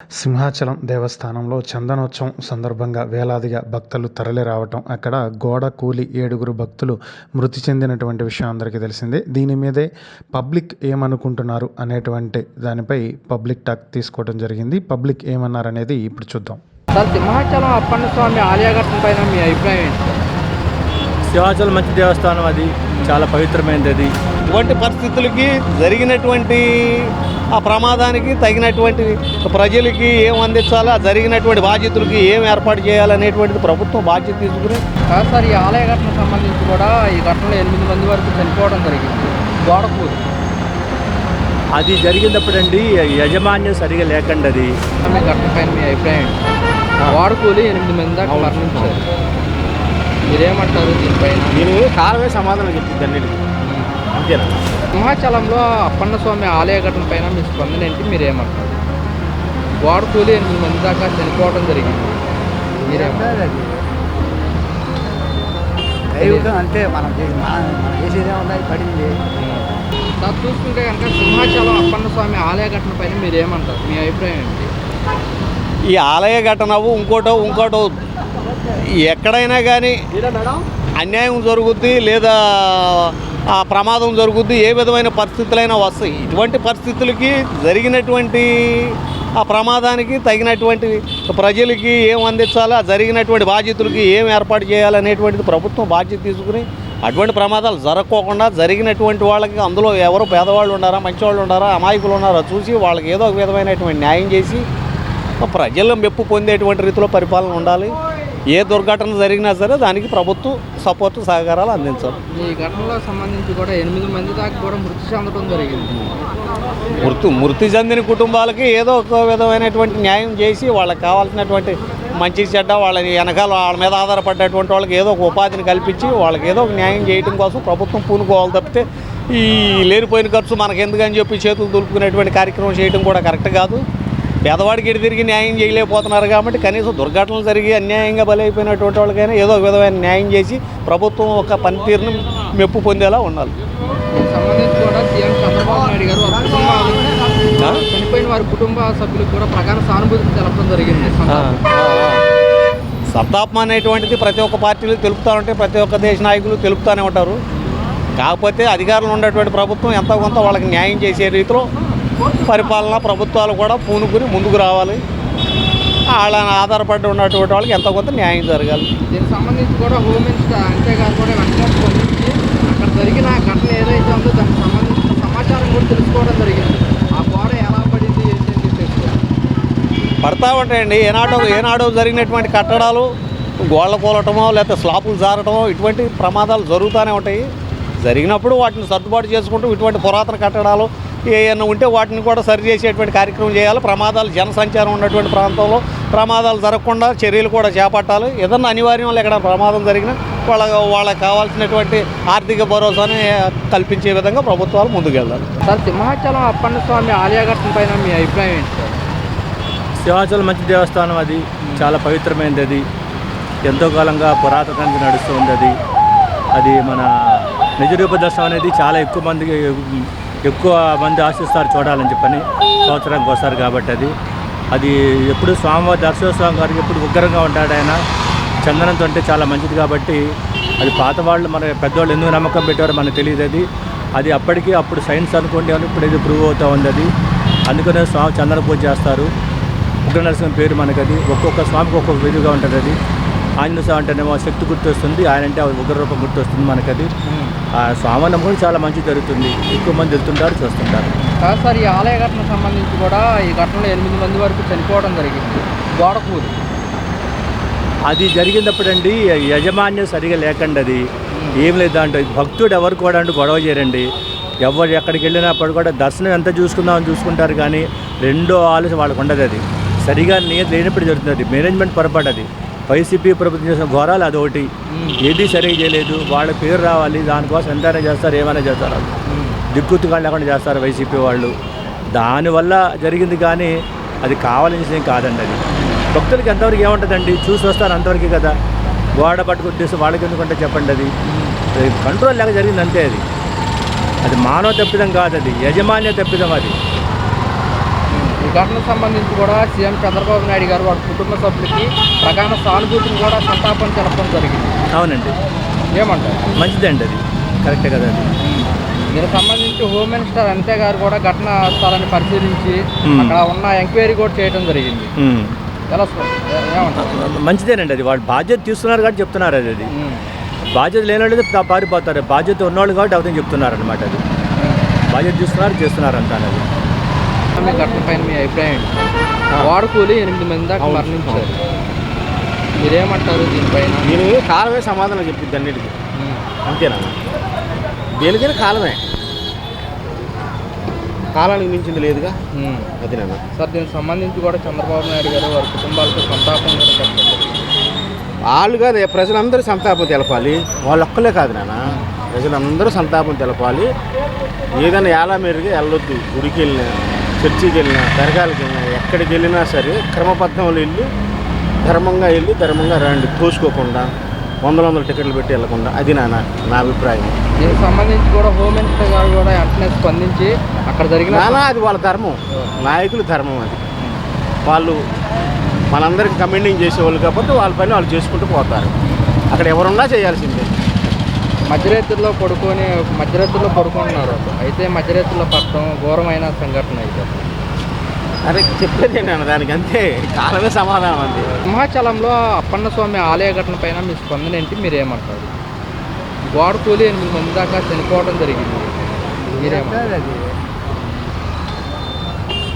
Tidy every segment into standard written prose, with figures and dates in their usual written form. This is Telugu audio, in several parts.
సింహాచలం దేవస్థానంలో చందనోత్సవం సందర్భంగా వేలాదిగా భక్తులు తరలి రావటం, అక్కడ గోడ కూలి 7 భక్తులు మృతి చెందినటువంటి విషయం అందరికీ తెలిసిందే. దీని మీదే పబ్లిక్ ఏమనుకుంటున్నారు అనేటువంటి దానిపై పబ్లిక్ టాక్ తీసుకోవడం జరిగింది. పబ్లిక్ ఏమన్నారనేది ఇప్పుడు చూద్దాం. సార్, సింహాచలం అప్పన్న స్వామి ఆలయ ఘట్టం పైన మీ అభిప్రాయం ఏంటి సార్? సింహాచలం మంచి దేవస్థానం, అది చాలా పవిత్రమైనది. అది ఇటువంటి పరిస్థితులకి జరిగినటువంటి ఆ ప్రమాదానికి తగినటువంటి ప్రజలకి ఏం అందించాలో, ఆ జరిగినటువంటి బాధ్యతలకి ఏం ఏర్పాటు చేయాలనేటువంటిది ప్రభుత్వం బాధ్యత తీసుకుని. సార్, ఈ ఆలయ ఘటనకు సంబంధించి కూడా ఈ ఘటనలో 8 మంది వరకు చనిపోవడం జరిగింది. గోడకూరు అది జరిగినప్పుడండి యజమాన్యం సరిగా లేకుండా అది ఘటన పైన మీ అభిప్రాయం ఏంటి? గోడకూలి 8 మంది దాకా మరణించారు. మీరేమంటారు దీనిపైన? నేను కాలమే సమాధానం చెప్తుంది అన్నిటికీ. అంతేనా? సింహాచలంలో అప్పన్న స్వామి ఆలయ ఘటన పైన మీ స్పందన ఏంటి? మీరేమంటారు? గోడకూలి 8 మంది దాకా చనిపోవడం జరిగింది. మీరేమంటారు? అంటే మనం చేసేదే ఉన్నాయి పడింది. సార్, చూసుకుంటే కనుక సింహాచలం అప్పన్న స్వామి ఆలయ ఘటన పైన మీరేమంటారు? మీ అభిప్రాయం ఏంటి? ఈ ఆలయ ఘటనవు ఇంకోటో ఎక్కడైనా కానీ అన్యాయం జరుగుద్ది, లేదా ఆ ప్రమాదం జరుగుద్ది, ఏ విధమైన పరిస్థితులైనా వస్తాయి. ఇటువంటి పరిస్థితులకి జరిగినటువంటి ఆ ప్రమాదానికి తగినటువంటి ప్రజలకి ఏం అందించాలో, ఆ జరిగినటువంటి బాధ్యతలకి ఏం ఏర్పాటు చేయాలనేటువంటిది ప్రభుత్వం బాధ్యత తీసుకుని అటువంటి ప్రమాదాలు జరగకోకుండా జరిగినటువంటి వాళ్ళకి, అందులో ఎవరు పేదవాళ్ళు ఉన్నారా, మంచివాళ్ళు ఉన్నారా, అమాయకులు ఉన్నారా చూసి వాళ్ళకి ఏదో ఒక విధమైనటువంటి న్యాయం చేసి ప్రజల మెప్పు పొందేటువంటి రీతిలో పరిపాలన ఉండాలి. ఏ దుర్ఘటన జరిగినా సరే దానికి ప్రభుత్వం సపోర్టు సహకారాలు అందించాలి. ఈ ఘటనలో సంబంధించి కూడా 8 మంది దాకా కూడా మృతి చెందడం జరిగింది. మృతి చెందిన కుటుంబాలకి ఏదో ఒక విధమైనటువంటి న్యాయం చేసి వాళ్ళకి కావాల్సినటువంటి మంచి చెడ్డ వాళ్ళ వెనకాల వాళ్ళ మీద ఆధారపడ్డటువంటి వాళ్ళకి ఏదో ఒక ఉపాధిని కల్పించి వాళ్ళకి ఏదో ఒక న్యాయం చేయడం కోసం ప్రభుత్వం పూనుకోవాలి తప్పితే ఈ లేనిపోయిన ఖర్చు మనకెందుకని చెప్పి చేతులు దులుపుకునేటువంటి కార్యక్రమం చేయడం కూడా కరెక్ట్ కాదు. పేదవాడికి ఎటు తిరిగి న్యాయం చేయలేకపోతున్నారు కాబట్టి కనీసం దుర్ఘటనలు జరిగి అన్యాయంగా బలైపోయినటువంటి వాళ్ళకైనా ఏదో ఒక విధమైన న్యాయం చేసి ప్రభుత్వం ఒక పనితీరును మెప్పు పొందేలా ఉండాలి. సంబంధించి కూడా సీఎం చంద్రబాబు నాయుడు గారు చనిపోయిన వారి కుటుంబ సభ్యులకు కూడా ప్రగాఢ సానుభూతి తెలపడం జరిగింది. సంతాపం అనేటువంటిది ప్రతి ఒక్క పార్టీలు తెలుపుతూ ఉంటే ప్రతి ఒక్క దేశ నాయకులు తెలుపుతూనే ఉంటారు. కాకపోతే అధికారులు ఉన్నటువంటి ప్రభుత్వం ఎంతో కొంత వాళ్ళకి న్యాయం చేసే రీతిలో పరిపాలన ప్రభుత్వాలు కూడా పూనుకుని ముందుకు రావాలి. వాళ్ళని ఆధారపడి ఉన్నటువంటి వాళ్ళకి ఎంతో కొంత న్యాయం జరగాలి. దీనికి సంబంధించి కూడా హోమ్ మినిస్టర్ అంతేగాదు కూడా వెంటనే స్పందించి అక్కడ జరిగిన ఘటన ఏదైతే ఉందో దానికి సంబంధించిన సమాచారం కూడా తెలుసుకోవడం జరిగింది. ఆ గోడ ఎలా పడింది ఏంటని చెప్పేసి పడతా ఉంటాయండి. ఏనాడో జరిగినటువంటి కట్టడాలు గోళ్ళ కూలటమో లేకపోతే స్లాపులు జారటమో ఇటువంటి ప్రమాదాలు జరుగుతూనే ఉంటాయి. జరిగినప్పుడు వాటిని సర్దుబాటు చేసుకుంటూ ఇటువంటి పురాతన కట్టడాలు ఏమైనా ఉంటే వాటిని కూడా సరి చేసేటువంటి కార్యక్రమం చేయాలి. ప్రమాదాలు జనసంచారం ఉన్నటువంటి ప్రాంతంలో ప్రమాదాలు జరగకుండా చర్యలు కూడా చేపట్టాలి. ఏదన్నా అనివార్యం ఎక్కడ ప్రమాదం జరిగినా వాళ్ళకి కావాల్సినటువంటి ఆర్థిక భరోసాని కల్పించే విధంగా ప్రభుత్వాలు ముందుకెళ్ళాలి. సార్, సింహాచలం అప్పన్న స్వామి ఆలయ ఘట్టం పైన మీ అభిప్రాయం ఏంటి సార్? సింహాచలం మంచి దేవస్థానం, అది చాలా పవిత్రమైనది. అది ఎంతో కాలంగా పురాతన నుంచి నడుస్తుంది. అది మన నిజరూప దర్శనం అనేది చాలా ఎక్కువ మంది ఆశిస్తారు చూడాలని చెప్పని, సంవత్సరానికి వస్తారు కాబట్టి అది ఎప్పుడు స్వామివారి దర్శనోత్సవం గారికి ఎప్పుడు ఉగ్రంగా ఉంటాడు ఆయన. చందనంతో అంటే చాలా మంచిది కాబట్టి అది పాత వాళ్ళు మన పెద్దవాళ్ళు ఎందుకు నమ్మకం పెట్టారో మనకు తెలియదు. అది అప్పుడు సైన్స్ అనుకోండి అని ఇప్పుడు ఇది ప్రూవ్ అవుతూ ఉంది. అందుకనే స్వామి చందన పూజ చేస్తారు. ఉగ్ర నరసింహ పేరు మనకు. అది ఒక్కొక్క స్వామికి ఒక్కొక్క విధంగా ఉంటుంది. అది ఆంజనేయ స్వామి అంటేనేమో శక్తి గుర్తొస్తుంది, ఆయన అంటే ఉగ్రరూపం గుర్తొస్తుంది మనకది. ఆ స్వామి కూడా చాలా మంచి జరుగుతుంది. ఎక్కువ మంది వెళ్తుంటారు, చూస్తుంటారు. సార్, ఈ ఆలయ ఘటనకు సంబంధించి కూడా ఈ ఘటనలో 8 మంది వరకు చనిపోవడం జరిగింది. గోడకూరు అది జరిగినప్పుడండి యజమాన్యం సరిగా లేకుండా అది ఏం లేదు. అంటే భక్తుడు ఎవరు కూడా గొడవ చేయరండి. ఎవరు ఎక్కడికి వెళ్ళినప్పుడు కూడా దర్శనం ఎంత చూసుకుందామని చూసుకుంటారు, కానీ రెండో ఆలోచన వాళ్ళకు ఉండదు. అది సరిగా లేనప్పుడు జరుగుతుంది. అది మేనేజ్మెంట్ పొరపాటు. అది వైసీపీ ప్రభుత్వం చేసిన ఘోరాలు అదొకటి. ఏది సరిగా చేయలేదు. వాళ్ళ పేరు రావాలి, దానికోసం ఎంతైనా చేస్తారు, ఏమైనా చేస్తారు. దిక్కుతుగా లేకుండా చేస్తారు వైసీపీ వాళ్ళు. దానివల్ల జరిగింది, కానీ అది కావాల్సింది కాదండి. అది భక్తులకి ఎంతవరకు ఏముంటుందండి, చూసి వస్తారు అంతవరకు కదా. గోడ పట్టుకొట్టేసి వాళ్ళకి ఎందుకంటే చెప్పండి, అది కంట్రోల్ లేక జరిగింది అంతే. అది మానవ తప్పిదం కాదు, అది యజమాన్య తప్పిదం. అది ఈ ఘటనకు సంబంధించి కూడా సీఎం చంద్రబాబు నాయుడు గారు వారి కుటుంబ సభ్యులకి ప్రగాఢ సానుభూతిని కూడా సంతాపం తెలపడం జరిగింది. అవునండి, ఏమంటారు? మంచిదండి, అది కరెక్టే కదా. అది దీనికి సంబంధించి హోమ్ మినిస్టర్ అనిత గారు కూడా ఘటనా స్థలాన్ని పరిశీలించి అక్కడ ఉన్న ఎంక్వైరీ కూడా చేయడం జరిగింది. ఎలా ఏమంటారు? మంచిదేనండి, అది వాళ్ళు బాధ్యత తీసుకున్నారు కాబట్టి చెప్తున్నారు. అది బాధ్యత లేని పారిపోతారు, బాధ్యత ఉన్నవాళ్ళు కాబట్టి అవతని చెప్తున్నారు అనమాట. అది బాధ్యత చేస్తున్నారు అంటారు. అది ఘటన పైన మీ అభిప్రాయం ఏంటి? వాడుకూలి 8 మంది దాకా మరణించారు, మీరేమంటారు దీనిపైన? దీని కాలమే సమాధానం చెప్పింది అన్నిటికీ, అంతేనా? దేనికైనా కాలమే, కాలానికి మించింది లేదుగా. అది నాన్న సార్, దీనికి సంబంధించి కూడా చంద్రబాబు నాయుడు గారు వారి కుటుంబాలకు సంతాపం కూడా చెప్పారు. వాళ్ళు కాదు, ప్రజలందరూ సంతాపం తెలపాలి. వాళ్ళు ఒక్కలే కాదు నాన్న, ప్రజలందరూ సంతాపం తెలపాలి. ఏదైనా ఎలా మెరుగు వెళ్ళొద్దు. గుడికి వెళ్ళినా, చర్చికి వెళ్ళినా, దర్గాలకు వెళ్ళినా, ఎక్కడికి వెళ్ళినా సరే క్రమబద్ధంలో వెళ్ళి ధర్మంగా రండి, తోసుకోకుండా 100 టికెట్లు పెట్టి వెళ్ళకుండా. అది నా అభిప్రాయం. దీనికి సంబంధించి కూడా హోమ్ మినిస్టర్ గారు కూడా వెంటనే స్పందించి అక్కడ జరిగిన అది వాళ్ళ ధర్మం, నాయకుల ధర్మం. అది వాళ్ళు మనందరికీ కమెండింగ్ చేసేవాళ్ళు కాబట్టి వాళ్ళ పని వాళ్ళు చేసుకుంటూ పోతారు. అక్కడ ఎవరున్నా చేయాల్సిందే. మధ్యరేతుల్లో పడుకుంటున్నారు. అయితే మధ్యరేతుల్లో పడటం ఘోరమైన సంఘటన అయితే. అరే చెప్పేది నేను దానికి, అంతే, కాలమే సమాధానం. అంతే. సింహాచలంలో అప్పన్న స్వామి ఆలయ ఘటన పైన మీ స్పందన ఏంటి? మీరేమంటారు? వాడుకూలి 8 మంది దాకా చనిపోవడం జరిగింది, మీరేమంటారు? అది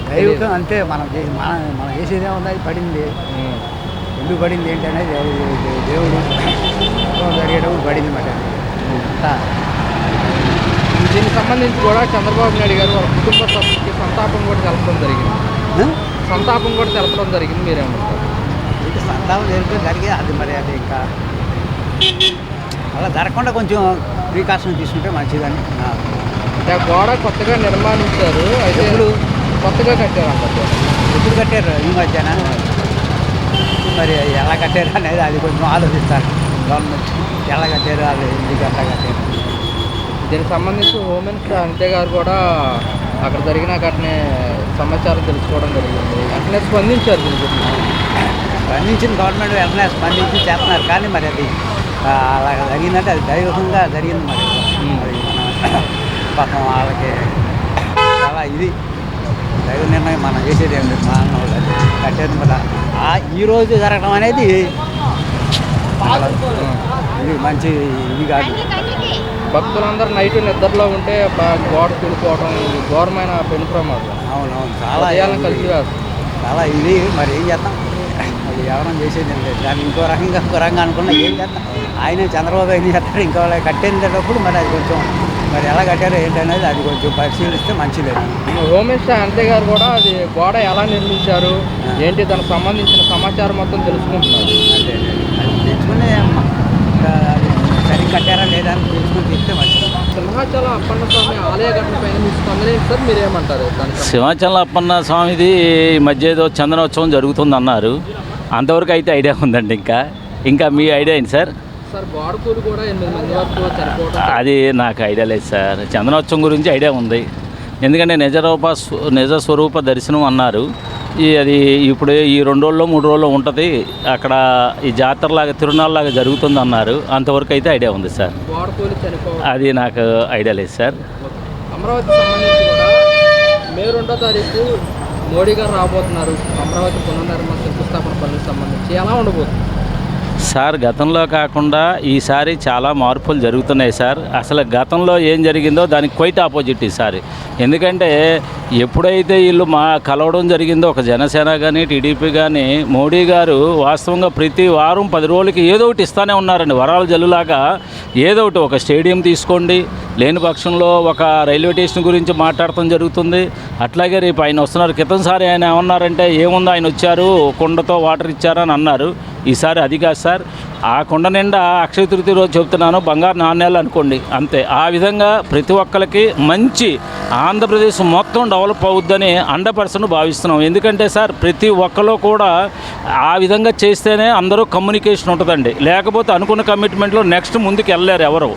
దైవికం అంతే. మనం చేసేదే ఉంది, అది పడింది. ఎందుకు పడింది ఏంటి అనేది దేవుడు జరిగేటప్పుడు పడింది మాట. దీనికి సంబంధించి కూడా చంద్రబాబు నాయుడు గారు వాళ్ళ కుటుంబ సభ్యులకి సంతాపం కూడా తెలపడం జరిగింది, మీరేమంటారు? ఇది సంతాపం జరిగే అది మరి అది ఇంకా అలా జరగకుండా కొంచెం ప్రికాషన్ తీసుకుంటే మంచిదని. అంటే గోడ కొత్తగా నిర్మాణించారు, అయితే కొత్తగా కట్టారు. ఎప్పుడు కట్టారు? ఈ మధ్యన. మరి ఎలా కట్టారు అనేది అది కొంచెం ఆలోచిస్తారు గవర్నమెంట్. ఎలా కట్టారు, అది ఎందుకు అట్లా కట్టారు. దీనికి సంబంధించి హోమ్ మినిస్టర్ అనిత గారు కూడా అక్కడ జరిగిన ఘటనే సమాచారం తెలుసుకోవడం జరిగింది, వెంటనే స్పందించారు. దీని గురించి స్పందించిన గవర్నమెంట్ వెంటనే స్పందించి చేస్తున్నారు. కానీ మరి అది అలా జరిగిందంటే అది దైవకంగా జరిగింది. మరి పాపం వాళ్ళకి చాలా ఇది దైవ నిర్ణయం. మనం చేసేది ఏమి లేదు, మానవులు అది కట్టేది. మరి ఈరోజు జరగడం అనేది ఇది మంచి ఇది కాదు. భక్తులందరూ నైట్ నిద్రలో ఉంటే గోడ కూలిపోవడం ఘోరమైన పెను ప్రమాదం. అవునవును, చాలా కలిసి చాలా ఇది. మరి ఏం చేద్దాం, అది ఎవరైనా చేసేది ఏం లేదు. దాన్ని ఇంకో రకంగా అనుకున్నా ఏం చేద్దాం. ఆయన చంద్రబాబు ఏం చేస్తారు, ఇంకో కట్టేటప్పుడు మరి అది కొంచెం మరి ఎలా కట్టారో ఏంటనేది అది కొంచెం పరిశీలిస్తే మంచిది. హోమ్ మినిస్టర్ అంతే గారు కూడా అది గోడ ఎలా నిర్మించారు ఏంటి దానికి సంబంధించిన సమాచారం మొత్తం తెలుసుకుంటున్నారు. అదే అది తెచ్చుకుని అది సరిగ్గా కట్టారా లేదా అని తెలుసుకుని తీస్తే మంచిది. సింహాచలం అప్పన్న స్వామి ఆలయ ఘటన పైన మీ స్పందన ఏంటి సార్? మీరేమంటారు? సింహాచలం అప్పన్న స్వామిది ఈ మధ్య ఏదో చందనోత్సవం జరుగుతుంది అన్నారు, అంతవరకు అయితే ఐడియా ఉందండి. ఇంకా మీ ఐడియా ఏంటి సార్? సార్, వాడుకూలు కూడా 8 మంది వరకు చనిపోవడం, అది నాకు ఐడియా లేదు సార్. చందనోత్సవం గురించి ఐడియా ఉంది, ఎందుకంటే నిజ స్వరూప దర్శనం అన్నారు. అది ఇప్పుడు ఈ 2 రోజుల్లో 3 రోజుల్లో ఉంటుంది అక్కడ. ఈ జాతరలాగా తిరునాళ్ళలాగా జరుగుతుంది అన్నారు, అంతవరకు అయితే ఐడియా ఉంది సార్. వాడుకూలు చనిపోవడం అది నాకు ఐడియా లేదు సార్. అమరావతి సంబంధించి కూడా మే 2వ తారీఖు మోడీ గారు రాబోతున్నారు. అమరావతి పునర్నిర్మాణ శంకుస్థాపన పనులకు సంబంధించి ఎలా ఉండబోతుంది సార్? గతంలో కాకుండా ఈసారి చాలా మార్పులు జరుగుతున్నాయి సార్. అసలు గతంలో ఏం జరిగిందో దానికి క్వైట్ ఆపోజిట్ ఈసారి. ఎందుకంటే ఎప్పుడైతే వీళ్ళు కలవడం జరిగిందో, ఒక జనసేన కానీ టీడీపీ కానీ, మోడీ గారు వాస్తవంగా ప్రతి వారం 10 రోజులకి ఏదో ఒకటి ఇస్తూనే ఉన్నారండి. వరాల జల్లులాగా ఏదో ఒకటి, ఒక స్టేడియం తీసుకోండి, లేని పక్షంలో ఒక రైల్వే స్టేషన్ గురించి మాట్లాడటం జరుగుతుంది. అట్లాగే రేపు ఆయన వస్తున్నారు. క్రితంసారి ఆయన ఏమన్నారంటే, ఏముందో ఆయన వచ్చారు కుండతో వాటర్ ఇచ్చారని అన్నారు. ఈసారి అది కాదు సార్, ఆ కొండ నిండా అక్షయ తృతీయ రోజు చెబుతున్నాను బంగారు నాణ్యాలు అనుకోండి, అంతే. ఆ విధంగా ప్రతి ఒక్కరికి మంచి ఆంధ్రప్రదేశ్ మొత్తం డెవలప్ అవుద్దని 100% భావిస్తున్నాం. ఎందుకంటే సార్, ప్రతి ఒక్కరు కూడా ఆ విధంగా చేస్తేనే అందరూ కమ్యూనికేషన్ ఉంటుందండి. లేకపోతే అనుకున్న కమిట్మెంట్లో నెక్స్ట్ ముందుకు వెళ్ళలేరు ఎవరు.